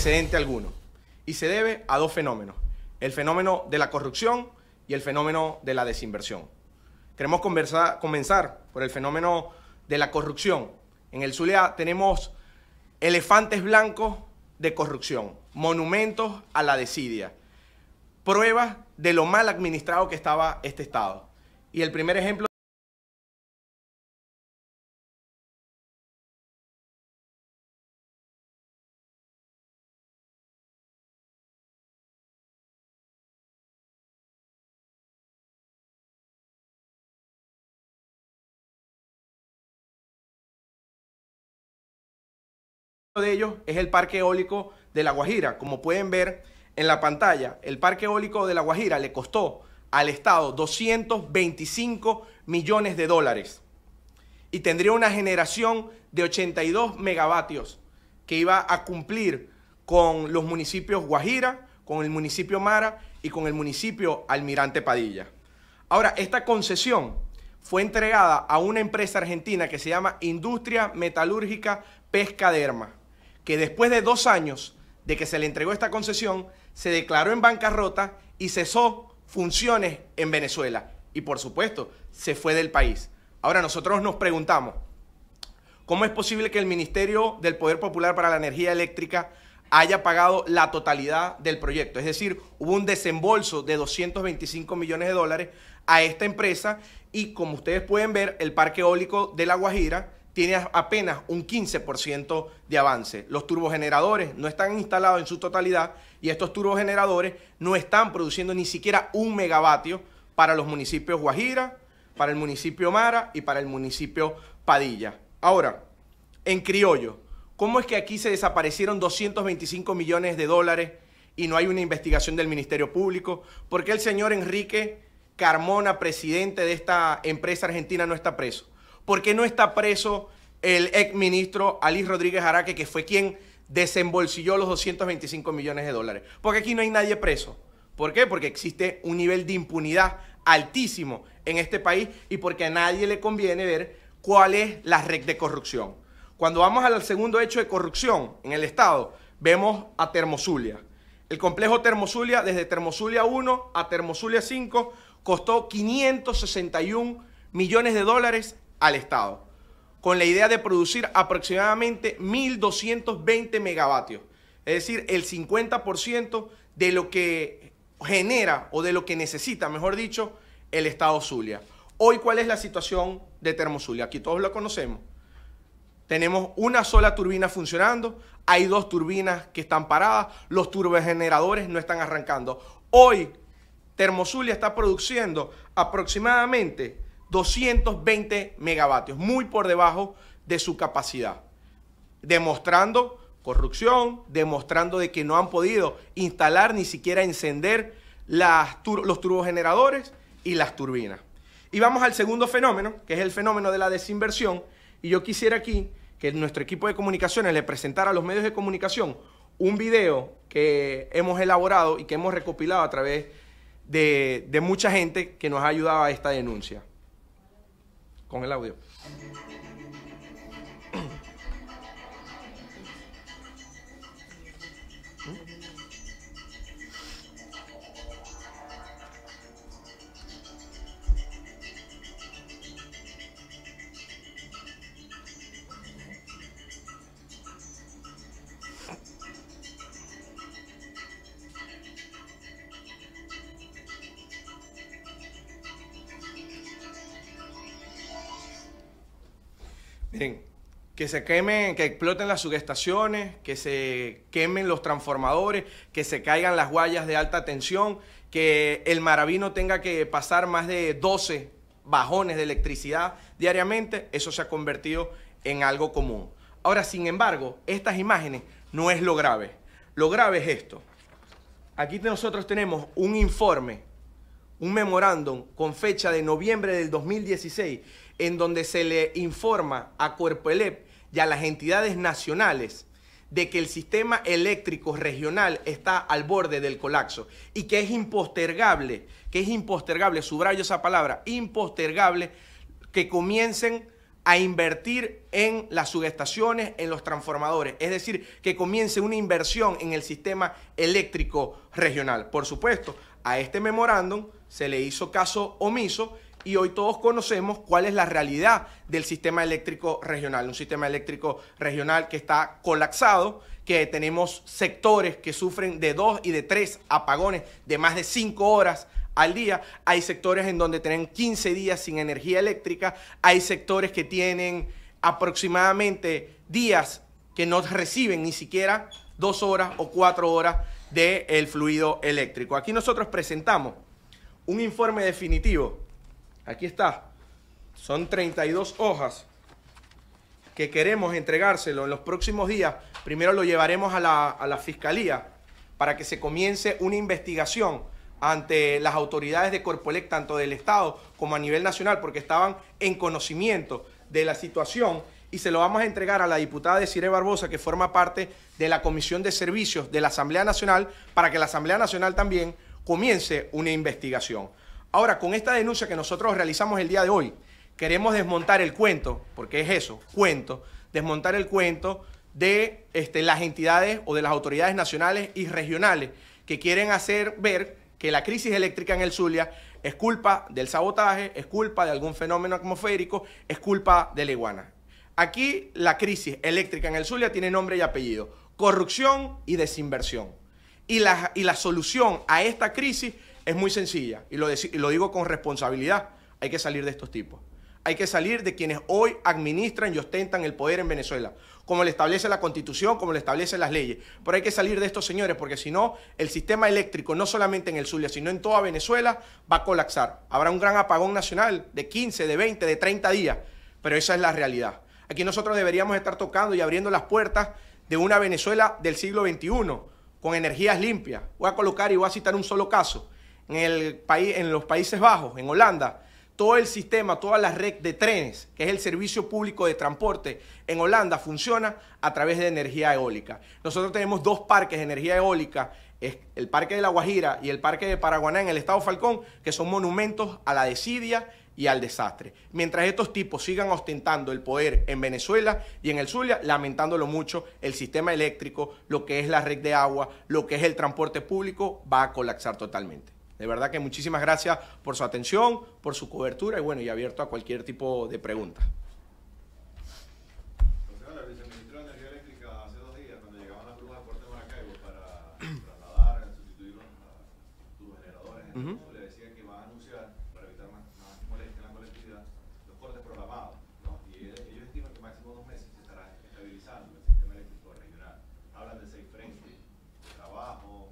precedente alguno. Y se debe a dos fenómenos: el fenómeno de la corrupción y el fenómeno de la desinversión. Queremos comenzar por el fenómeno de la corrupción. En el Zulia tenemos elefantes blancos de corrupción, monumentos a la desidia, pruebas de lo mal administrado que estaba este Estado. Y el primer ejemplo de ellos es el parque eólico de La Guajira. Como pueden ver en la pantalla, el parque eólico de La Guajira le costó al Estado 225 millones de dólares y tendría una generación de 82 megavatios que iba a cumplir con los municipios Guajira, con el municipio Mara y con el municipio Almirante Padilla. Ahora, esta concesión fue entregada a una empresa argentina que se llama Industria Metalúrgica Pescaderma, que después de 2 años de que se le entregó esta concesión, se declaró en bancarrota y cesó funciones en Venezuela. Y por supuesto, se fue del país. Ahora nosotros nos preguntamos, ¿cómo es posible que el Ministerio del Poder Popular para la Energía Eléctrica haya pagado la totalidad del proyecto? Es decir, hubo un desembolso de 225 millones de dólares a esta empresa y, como ustedes pueden ver, el parque eólico de La Guajira tiene apenas un 15% de avance. Los turbogeneradores no están instalados en su totalidad y estos turbogeneradores no están produciendo ni siquiera 1 megavatio para los municipios Guajira, para el municipio Mara y para el municipio Padilla. Ahora, en criollo, ¿cómo es que aquí se desaparecieron 225 millones de dólares y no hay una investigación del Ministerio Público? ¿Por qué el señor Enrique Carmona, presidente de esta empresa argentina, no está preso? ¿Por qué no está preso el exministro Alí Rodríguez Araque, que fue quien desembolsilló los 225 millones de dólares? Porque aquí no hay nadie preso. ¿Por qué? Porque existe un nivel de impunidad altísimo en este país y porque a nadie le conviene ver cuál es la red de corrupción. Cuando vamos al segundo hecho de corrupción en el Estado, vemos a Termozulia. El complejo Termozulia, desde Termozulia 1 a Termozulia 5, costó 561 millones de dólares al Estado, con la idea de producir aproximadamente 1.220 megavatios, es decir, el 50% de lo que genera o de lo que necesita, mejor dicho, el Estado Zulia. Hoy, ¿cuál es la situación de Termozulia? Aquí todos lo conocemos. Tenemos una sola turbina funcionando, hay 2 turbinas que están paradas, los turbogeneradores no están arrancando. Hoy, Termozulia está produciendo aproximadamente 220 megavatios, muy por debajo de su capacidad, demostrando corrupción, demostrando de que no han podido instalar ni siquiera encender los turbogeneradores y las turbinas. Y vamos al segundo fenómeno, que es el fenómeno de la desinversión, y yo quisiera aquí que nuestro equipo de comunicaciones le presentara a los medios de comunicación un video que hemos elaborado y que hemos recopilado a través de mucha gente que nos ha ayudado a esta denuncia. Con el audio. Miren, que se quemen, que exploten las subestaciones, que se quemen los transformadores, que se caigan las guayas de alta tensión, que el Maravino tenga que pasar más de 12 bajones de electricidad diariamente, eso se ha convertido en algo común. Ahora, sin embargo, estas imágenes no es lo grave. Lo grave es esto. Aquí nosotros tenemos un informe, un memorándum con fecha de noviembre del 2016, en donde se le informa a Cuerpoelep y a las entidades nacionales de que el sistema eléctrico regional está al borde del colapso y que es impostergable, subrayo esa palabra, impostergable, que comiencen a invertir en las subestaciones, en los transformadores, es decir, que comience una inversión en el sistema eléctrico regional. Por supuesto, a este memorándum se le hizo caso omiso y hoy todos conocemos cuál es la realidad del sistema eléctrico regional. Un sistema eléctrico regional que está colapsado, que tenemos sectores que sufren de 2 y de 3 apagones de más de 5 horas al día. Hay sectores en donde tienen 15 días sin energía eléctrica. Hay sectores que tienen aproximadamente días que no reciben ni siquiera 2 horas o 4 horas del fluido eléctrico. Aquí nosotros presentamos un informe definitivo. Aquí está. Son 32 hojas que queremos entregárselo en los próximos días. Primero lo llevaremos a la Fiscalía para que se comience una investigación ante las autoridades de Corpoelec, tanto del Estado como a nivel nacional, porque estaban en conocimiento de la situación, y se lo vamos a entregar a la diputada Desiree Barbosa, que forma parte de la Comisión de Servicios de la Asamblea Nacional, para que la Asamblea Nacional también comience una investigación. Ahora, con esta denuncia que nosotros realizamos el día de hoy, queremos desmontar el cuento, porque es eso, cuento, desmontar el cuento de las entidades o de las autoridades nacionales y regionales que quieren hacer ver que la crisis eléctrica en el Zulia es culpa del sabotaje, es culpa de algún fenómeno atmosférico, es culpa de la iguana. Aquí la crisis eléctrica en el Zulia tiene nombre y apellido: corrupción y desinversión. Y la solución a esta crisis es muy sencilla, y lo digo con responsabilidad: hay que salir de estos tipos. Hay que salir de quienes hoy administran y ostentan el poder en Venezuela, como le establece la Constitución, como le establecen las leyes. Pero hay que salir de estos señores, porque si no, el sistema eléctrico, no solamente en el Zulia, sino en toda Venezuela, va a colapsar. Habrá un gran apagón nacional de 15, de 20, de 30 días, pero esa es la realidad. Aquí nosotros deberíamos estar tocando y abriendo las puertas de una Venezuela del siglo XXI, con energías limpias. Voy a colocar y voy a citar un solo caso. En los Países Bajos, en Holanda, todo el sistema, toda la red de trenes, que es el servicio público de transporte en Holanda, funciona a través de energía eólica. Nosotros tenemos 2 parques de energía eólica, el Parque de La Guajira y el Parque de Paraguaná en el estado Falcón, que son monumentos a la desidia y al desastre. Mientras estos tipos sigan ostentando el poder en Venezuela y en el Zulia, lamentándolo mucho, el sistema eléctrico, lo que es la red de agua, lo que es el transporte público, va a colapsar totalmente. De verdad que muchísimas gracias por su atención, por su cobertura y bueno, y abierto a cualquier tipo de pregunta. El viceministro de Energía Eléctrica hace 2 días, cuando llegaban las grúas al puerto de Maracaibo para trasladar, sustituir los turbogeneradores en el le decía que va a anunciar, para evitar más molestia en la colectividad, los cortes programados, ¿no? Y ellos estiman que máximo 2 meses se estará estabilizando el sistema eléctrico regional. Hablan de 6 frentes, de trabajo.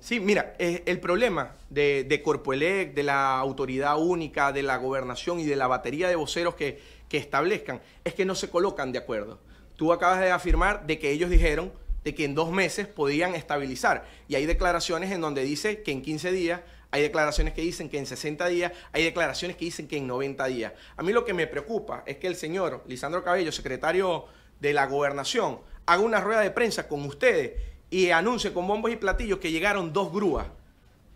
Sí, mira, el problema de Corpoelec, de la autoridad única, de la gobernación y de la batería de voceros que establezcan, es que no se colocan de acuerdo. Tú acabas de afirmar de que ellos dijeron de que en 2 meses podían estabilizar, y hay declaraciones en donde dice que en 15 días, hay declaraciones que dicen que en 60 días, hay declaraciones que dicen que en 90 días. A mí lo que me preocupa es que el señor Lisandro Cabello, secretario de la Gobernación, haga una rueda de prensa con ustedes y anuncie con bombos y platillos que llegaron 2 grúas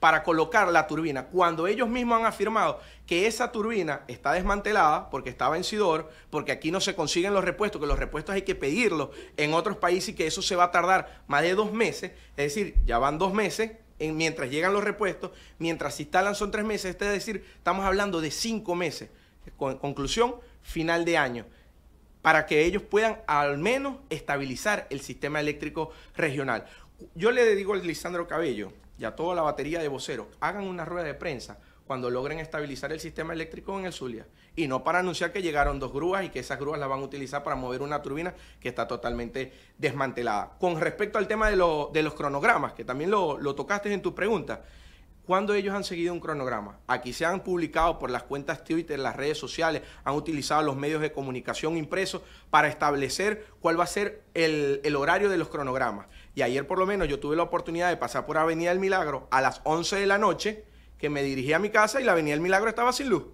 para colocar la turbina, cuando ellos mismos han afirmado que esa turbina está desmantelada porque está vencedor, porque aquí no se consiguen los repuestos, que los repuestos hay que pedirlos en otros países y que eso se va a tardar más de 2 meses, es decir, ya van 2 meses mientras llegan los repuestos, mientras se instalan son 3 meses, es decir, estamos hablando de 5 meses. Conclusión, final de año, para que ellos puedan al menos estabilizar el sistema eléctrico regional. Yo le digo a Lisandro Cabello y a toda la batería de voceros, hagan una rueda de prensa cuando logren estabilizar el sistema eléctrico en el Zulia, y no para anunciar que llegaron 2 grúas y que esas grúas las van a utilizar para mover una turbina que está totalmente desmantelada. Con respecto al tema de los cronogramas, que también lo tocaste en tu pregunta, ¿cuándo ellos han seguido un cronograma? Aquí se han publicado por las cuentas Twitter, las redes sociales, han utilizado los medios de comunicación impresos para establecer cuál va a ser el horario de los cronogramas. Y ayer por lo menos yo tuve la oportunidad de pasar por Avenida del Milagro a las 11 de la noche, que me dirigí a mi casa y la Avenida del Milagro estaba sin luz.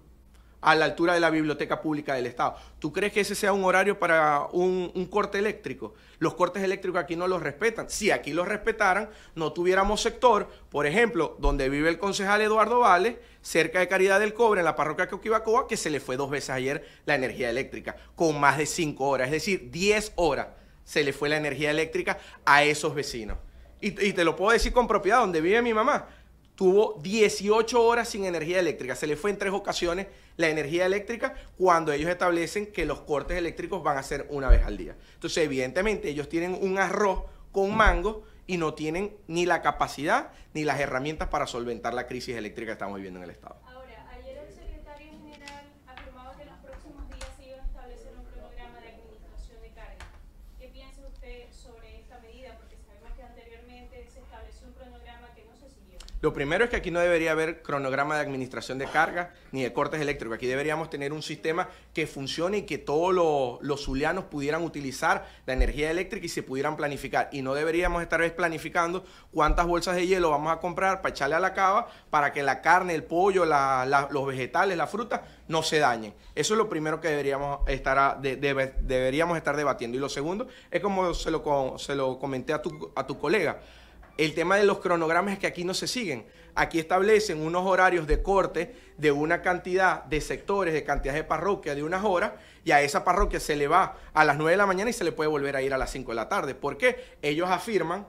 a la altura de la biblioteca pública del Estado. ¿Tú crees que ese sea un horario para un corte eléctrico? Los cortes eléctricos aquí no los respetan. Si aquí los respetaran, no tuviéramos sector, por ejemplo, donde vive el concejal Eduardo Vales, cerca de Caridad del Cobre, en la parroquia de Coquibacoa, que se le fue 2 veces ayer la energía eléctrica, con más de 5 horas, es decir, 10 horas se le fue la energía eléctrica a esos vecinos. Y te lo puedo decir con propiedad, donde vive mi mamá, tuvo 18 horas sin energía eléctrica. Se le fue en 3 ocasiones la energía eléctrica cuando ellos establecen que los cortes eléctricos van a ser una vez al día. Entonces, evidentemente, ellos tienen un arroz con mango y no tienen ni la capacidad ni las herramientas para solventar la crisis eléctrica que estamos viviendo en el Estado. Ahora, ayer el secretario general afirmaba que en los próximos días se iba a establecer un cronograma de administración de carga. ¿Qué piensa usted sobre esta medida? Porque sabemos que anteriormente se estableció un cronograma que no se siguió. Lo primero es que aquí no debería haber cronograma de administración de carga ni de cortes eléctricos. Aquí deberíamos tener un sistema que funcione y que todos los zulianos pudieran utilizar la energía eléctrica y se pudieran planificar. Y no deberíamos estar planificando cuántas bolsas de hielo vamos a comprar para echarle a la cava para que la carne, el pollo, los vegetales, la fruta no se dañen. Eso es lo primero que deberíamos estar debatiendo. Y lo segundo es como se lo comenté a tu colega. El tema de los cronogramas es que aquí no se siguen. Aquí establecen unos horarios de corte de una cantidad de sectores, de cantidad de parroquias, de unas horas, y a esa parroquia se le va a las 9 de la mañana y se le puede volver a ir a las 5 de la tarde. ¿Por qué? Ellos afirman,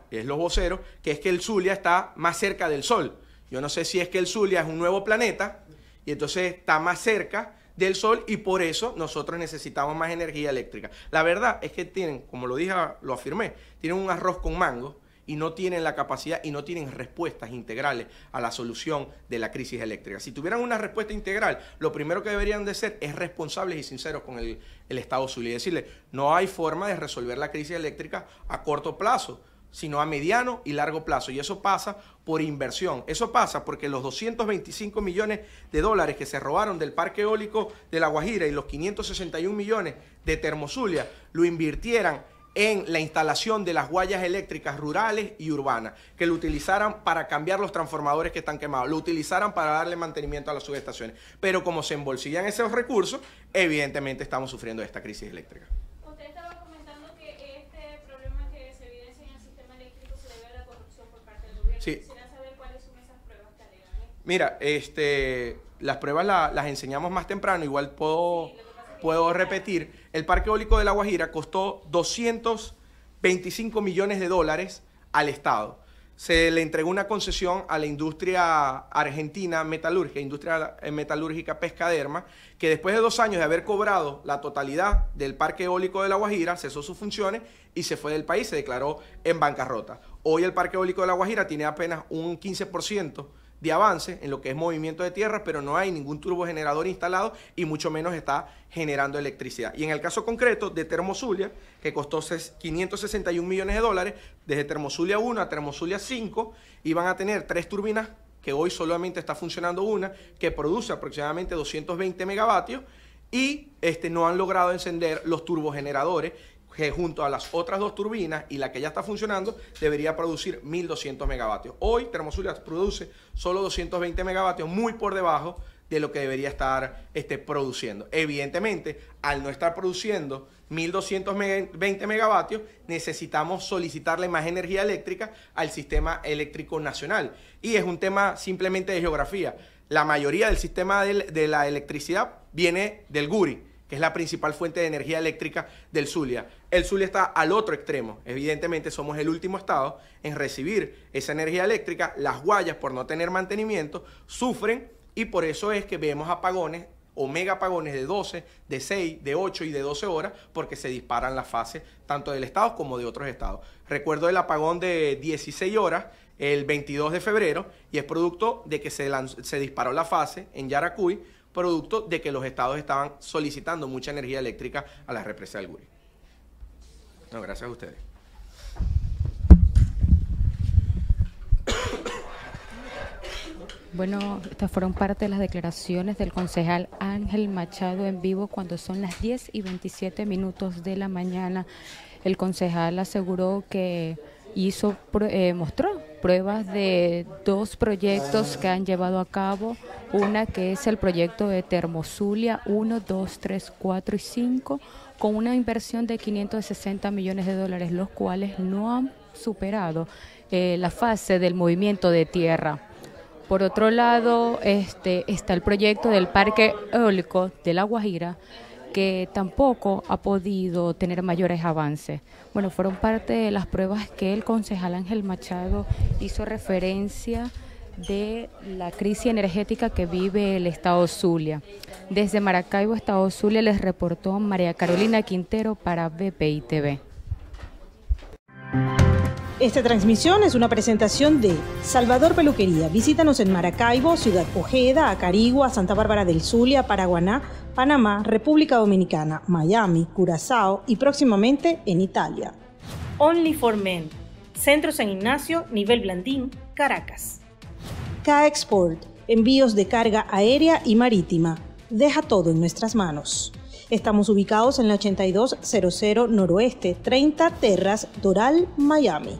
es los voceros, que es que el Zulia está más cerca del Sol. Yo no sé si es que el Zulia es un nuevo planeta y entonces está más cerca del Sol y por eso nosotros necesitamos más energía eléctrica. La verdad es que tienen, como lo dije, lo afirmé, tienen un arroz con mango y no tienen la capacidad y no tienen respuestas integrales a la solución de la crisis eléctrica. Si tuvieran una respuesta integral, lo primero que deberían de ser es responsables y sinceros con el Estado Zulia y decirle, no hay forma de resolver la crisis eléctrica a corto plazo, sino a mediano y largo plazo. Y eso pasa por inversión. Eso pasa porque los 225 millones de dólares que se robaron del parque eólico de La Guajira y los 561 millones de Termozulia lo invirtieran en la instalación de las guayas eléctricas rurales y urbanas, que lo utilizaran para cambiar los transformadores que están quemados, lo utilizaran para darle mantenimiento a las subestaciones. Pero como se embolsillan esos recursos, evidentemente estamos sufriendo esta crisis eléctrica. Usted estaba comentando que este problema que se evidencia en el sistema eléctrico se debe a la corrupción por parte del gobierno. Sí. Quisiera saber cuáles son esas pruebas que alegan. Mira, las pruebas las enseñamos más temprano, igual puedo repetir. El parque eólico de La Guajira costó 225 millones de dólares al Estado. Se le entregó una concesión a la industria argentina metalúrgica, industria metalúrgica Pescaderma, que después de 2 años de haber cobrado la totalidad del parque eólico de La Guajira, cesó sus funciones y se fue del país, se declaró en bancarrota. Hoy el parque eólico de La Guajira tiene apenas un 15% de avance en lo que es movimiento de tierra, pero no hay ningún turbogenerador instalado y mucho menos está generando electricidad. Y en el caso concreto de Termozulia, que costó 561 millones de dólares, desde Termozulia 1 a Termozulia 5, iban a tener 3 turbinas, que hoy solamente está funcionando una, que produce aproximadamente 220 megavatios, y no han logrado encender los turbogeneradores, que junto a las otras 2 turbinas y la que ya está funcionando, debería producir 1.200 megavatios. Hoy Termozulia produce solo 220 megavatios, muy por debajo de lo que debería estar produciendo. Evidentemente, al no estar produciendo 1.220 megavatios, necesitamos solicitarle más energía eléctrica al sistema eléctrico nacional. Y es un tema simplemente de geografía. La mayoría del sistema de la electricidad viene del Guri, que es la principal fuente de energía eléctrica del Zulia. El Zulia está al otro extremo. Evidentemente somos el último estado en recibir esa energía eléctrica. Las Guayas, por no tener mantenimiento, sufren y por eso es que vemos apagones o mega apagones de 12, de 6, de 8 y de 12 horas porque se disparan las fases tanto del estado como de otros estados. Recuerdo el apagón de 16 horas el 22 de febrero y es producto de que se disparó la fase en Yaracuy, producto de que los estados estaban solicitando mucha energía eléctrica a la represa del Guri. No, gracias a ustedes. Bueno, estas fueron parte de las declaraciones del concejal Ángel Machado en vivo cuando son las 10:27 de la mañana. El concejal aseguró que mostró pruebas de 2 proyectos que han llevado a cabo Una que es el proyecto de Termozulia 1, 2, 3, 4 y 5, con una inversión de 560 millones de dólares, los cuales no han superado la fase del movimiento de tierra. Por otro lado, está el proyecto del Parque Eólico de La Guajira, que tampoco ha podido tener mayores avances. Bueno, fueron parte de las pruebas que el concejal Ángel Machado hizo referencia de la crisis energética que vive el estado Zulia. Desde Maracaibo, estado Zulia, les reportó María Carolina Quintero para BPI TV. Esta transmisión es una presentación de Salvador Peluquería. Visítanos en Maracaibo, Ciudad Ojeda, Acarigua, Santa Bárbara del Zulia, Paraguaná, Panamá, República Dominicana, Miami, Curazao y próximamente en Italia. Only for Men, Centro San Ignacio, Nivel Blandín, Caracas. K-Export, envíos de carga aérea y marítima. Deja todo en nuestras manos. Estamos ubicados en la 8200 Noroeste, 30 Terras, Doral, Miami.